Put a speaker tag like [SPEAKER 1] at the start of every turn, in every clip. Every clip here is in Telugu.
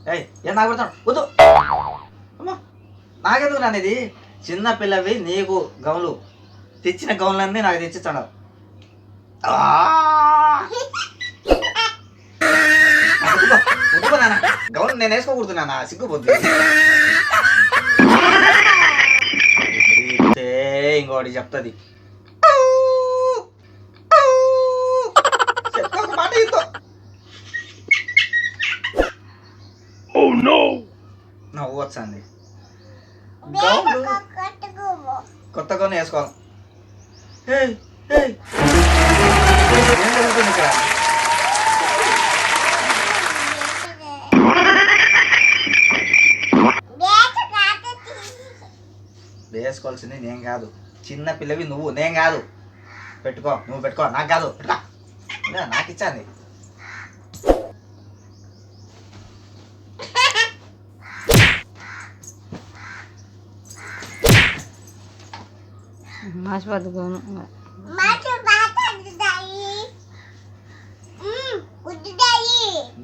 [SPEAKER 1] ఏం నాకు పెడతాను వద్దు అమ్మా నాకెందుకు నానేది చిన్న పిల్లవి నీకు గౌన్లు తెచ్చిన గౌన్లన్నీ నాకు తెచ్చిస్తాడు నాన్న గౌన్ నేను వేసుకోకూడదు నాన్న సిగ్గుపోద్ది ఇంకోటి చెప్తుంది మాట నవ్వు వచ్చింది కొత్త గౌన్ వేసుకోవాలి ఏం జరుగుతుంది ఇక్కడ వేసుకోవాల్సింది నేను కాదు చిన్న పిల్లవి నువ్వు నేను కాదు పెట్టుకో నువ్వు పెట్టుకో నాకు కాదు పెట్టుకో నాకు ఇచ్చాంది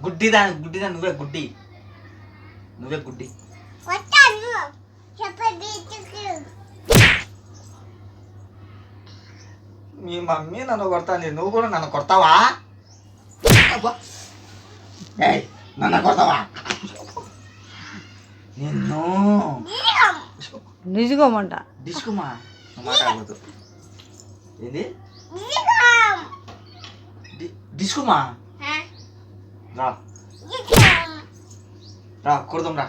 [SPEAKER 1] గుడ్డిదా నువ్వే గుడ్డి మీ మమ్మీ నన్ను కొడతాను నువ్వు కూడా నన్ను కొడతావా నన్ను కొడతావా నిన్ను
[SPEAKER 2] డిస్కోమంట
[SPEAKER 1] డిస్కుమా మాట్లాడదు ఏంది డిస్కుమా రా రా కొడదాం రా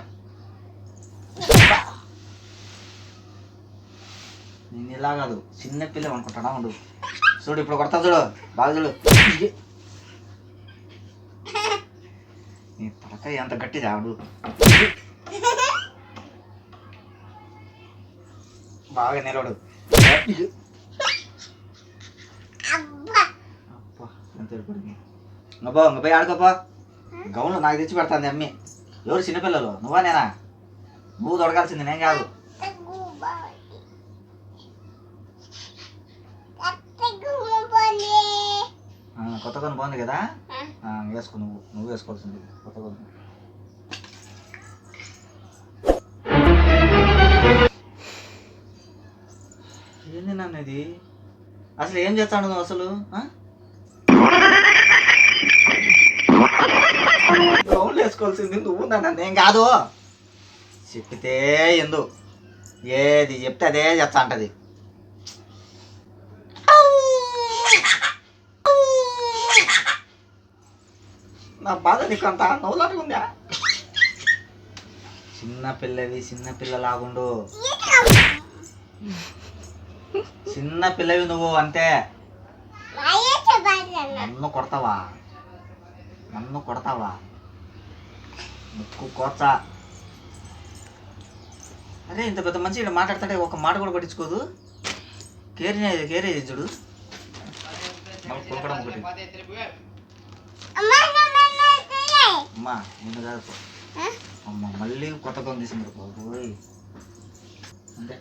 [SPEAKER 1] నేను ఇలా కాదు చిన్న పిల్ల అనుకుంటానా ఉండు చూడు ఇప్పుడు కొడతా చూడు బాగా చూడు నీ తలకాయ ఎంత గట్టిది ఆడు బాగా నిలవడు అబ్బా ఎంత ఏర్పడింది ఇంకపో ఇంక పోయి ఆడుకోపో గౌన్లు నాకు తెచ్చి పెడతాంది అమ్మి ఎవరు చిన్నపిల్లలు నువ్వా నేనా నువ్వు దొడగాల్సింది నేను కాదు కొత్త కొని బాగుంది కదా వేసుకో నువ్వు వేసుకోవాల్సింది కొత్త కొని ఏంది నన్ను ఇది అసలు ఏం చేస్తాడు నువ్వు అసలు గౌన్లు వేసుకోవాల్సింది నువ్వు నన్ను నేను కాదు చెప్పితే ఎందు ఏది చెప్తే అదే చెప్తా అంటది నా బాధ నీకు అంత నవ్వులాగా ఉందా చిన్న పిల్లలాగుండు చిన్న పిల్లవి నువ్వు అంతే నన్ను కొడతావా ముక్కు కోచ అరే ఇంత పెద్ద మంచి ఇక్కడ మాట్లాడతాడే ఒక మాట కూడా పట్టించుకోదు కేరేది చూడు కొలకడం ఒకటి అమ్మా నిన్ను కాదు అమ్మ మళ్ళీ కొత్త గౌన్ తీసుకుంటారు బాబోయ్ అంతే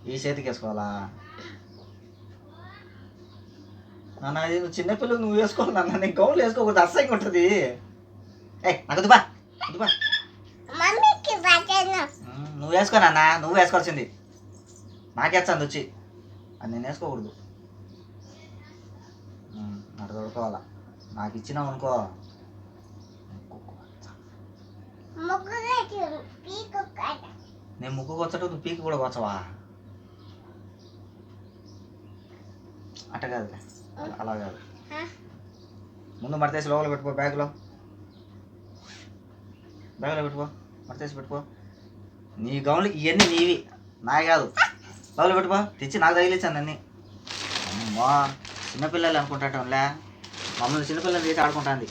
[SPEAKER 1] ఈ చేతికి వేసుకోవాలా నాన్న ఇది నువ్వు చిన్నపిల్లలు నువ్వు వేసుకోవాలి నాన్న నేను గౌన్లు వేసుకోకూడదు అసహ్యంగా ఉంటుంది నాకు దుబా నువ్వు వేసుకో నాన్న నువ్వు వేసుకోవాల్సింది నాకేస్తాను వచ్చి అది నేను వేసుకోకూడదు నాకు దొరకోవాలా నాకు ఇచ్చినావు అనుకో నేను ముక్కు కొచ్చట నువ్వు పీకి కూడా కొచ్చవా అట్ట కాదు అలా కాదు ముందు మడతేసి లోపల పెట్టుకో బ్యాగ్లో పెట్టుకో మడతేసి పెట్టుకో నీ గౌన్లు ఇవన్నీ నీవి నావి కాదు లోపల పెట్టుకో తెచ్చి నాకు తగిలిచ్చాను అన్నీ అమ్మా చిన్నపిల్లలు అనుకుంటాంలే మమ్మల్ని చిన్నపిల్లలు చేసి ఆడుకుంటుంది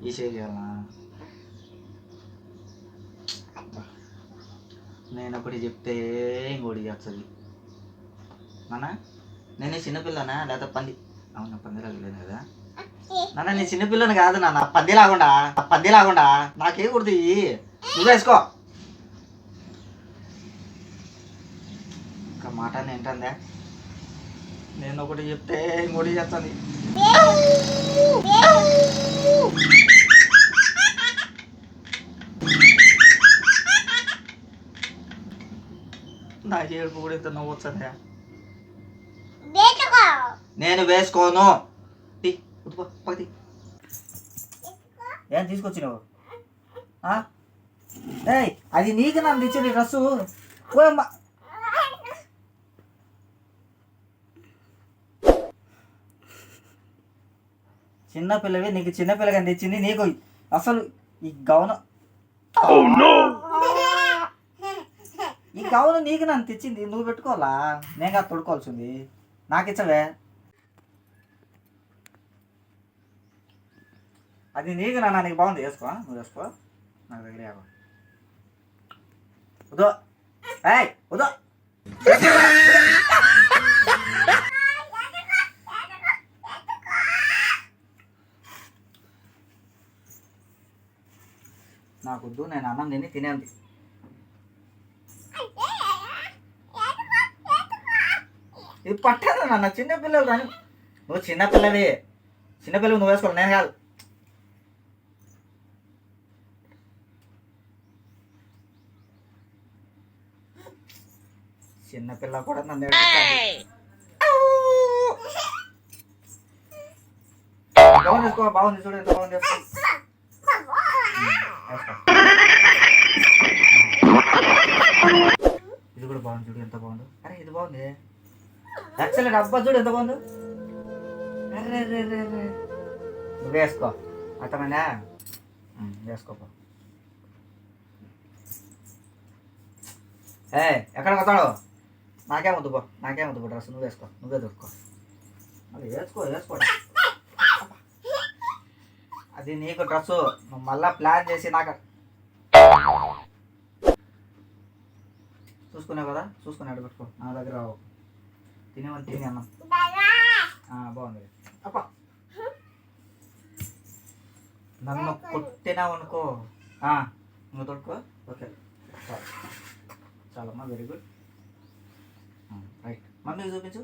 [SPEAKER 1] ఈ చేయాలనా నేను ఒకటి చెప్తే ఇంకోటి చేస్తుంది నాన్న నేనే చిన్నపిల్లనా లేకపోతే పంది అవునా పందిలాగా లేదు కదా నాన్న, నీ చిన్నపిల్లని కాదు నాన్న, పందిలాగుండా నాకే కుడుతు నువ్వు వేసుకో. ఇంకా మాట ఏంటందే, నేను ఒకటి చెప్తే ఇంకోటి చెప్తాను. నా ఏడుపు కూడా ఇంత నవ్వు వచ్చందే. నేను వేసుకోను. పది ఏం తీసుకొచ్చినావు? ఏయ్, అది నీకు నన్ను తెచ్చింది డ్రస్సు. ఓమ్మా, చిన్నపిల్లవి, నీకు చిన్నపిల్లగా తెచ్చింది నీకు. అసలు ఈ గౌను నీకు నన్ను తెచ్చింది, నువ్వు పెట్టుకోవాలా? నేను కాదు తొడుకోవాల్సింది. నాకు ఇచ్చవే, అది నీకు నాన్న, నీకు బాగుంది, వేసుకో. నువ్వు వేసుకో, నాకు దగ్గర ఉదో. ఏయ్ ఉదో, నాకొద్దు, నేను అన్నం తిని తినేది. ఇది పట్టాను నాన్న, చిన్నపిల్లలు కానీ. నువ్వు చిన్నపిల్లవి నువ్వు వేసుకోవాలి, నేను కాదు. చిన్నపిల్ల కూడా నన్ను వేసుకో. బాగుంది చూడు, ఎంత బాగుంది. ఇది కూడా బాగుంది చూడు, ఎంత బాగుంది. అరే ఇది బాగుంది, ఎక్సలెంట్. అబ్బా చూడు ఎంత బాగుంది. అరే రే రే రే, నువ్వు వేసుకో. అర్థమైనా? వేసుకోపో. ఎక్కడ పోతాడు? నాకేమొద్దు పో, డ్రెస్ నువ్వు వేసుకో, నువ్వే దొరుకో. అది వేసుకో. అది నీకు డ్రెస్సు, నువ్వు మళ్ళా ప్లాన్ చేసి నాకు చూసుకున్నావు కదా, చూసుకుని అడుగుపెట్టుకో. నా దగ్గర రావు, తినేవని తిని అన్నం. బాగుంది. అప్ప నన్ను కొట్టినావు అనుకో, నువ్వు తొడుకో. ఓకే, చాలమ్మా, వెరీ గుడ్. రైట్, మమ్మీ చూపించు.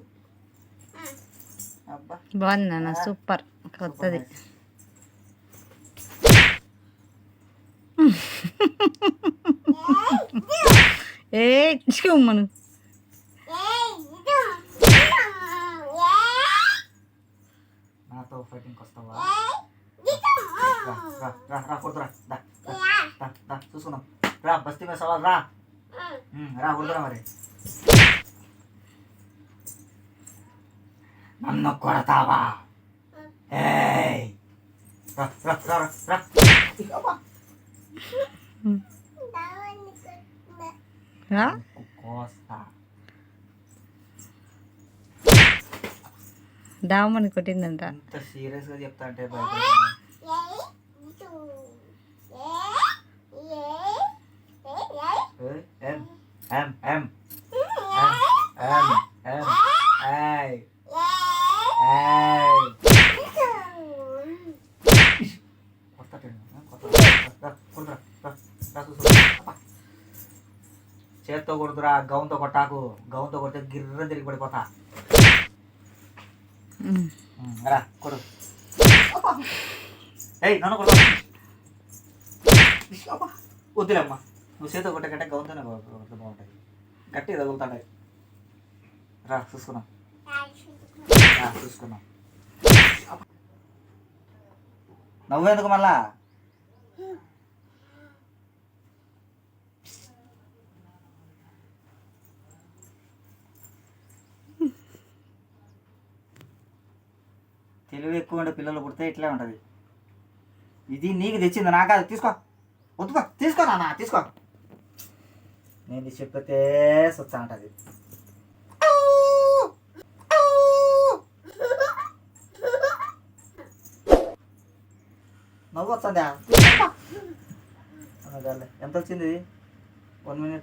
[SPEAKER 1] అబ్బా
[SPEAKER 2] బాగుంది నాన్న, సూపర్, కొత్తది. ఏ మనం
[SPEAKER 1] నాతో ఫైటింగ్కి వస్తావా? రా కొడుతురా, చూసుకుందాం. రా, బస్తీ మీద సవాల్. రా కొడుతురా. మరి నన్ను కొడతావా?
[SPEAKER 2] దామని కొట్టిందంట.
[SPEAKER 1] అంత సీరియస్ గా చెప్తా అంటే చేత్తో కొడుతురా, గౌన్తో కొట్టాకు. గౌన్తో కొడితే గిర్ర తిరిగి పడిపోతా. రా కొడు. నన్ను కొడు. వద్దులేమ్మా, నువ్వు చేతితో కొట్టే కంటే గౌన్తోనే బాగుంటుంది, గట్టి తగులుతాయి. రా చూసుకున్నాం. నవ్వేందుకు మళ్ళా? తెలివి ఎక్కువ ఉండే పిల్లలు పుడితే ఇట్లే ఉంటుంది. ఇది నీకు తెచ్చింది, నాకు అది. తీసుకో, వద్దు, తీసుకో నాన్న, తీసుకో. నేను చెప్పితే సొచ్చ అంటది. నవ్వు వస్తుందా? ఎంత వచ్చింది? 1 minute.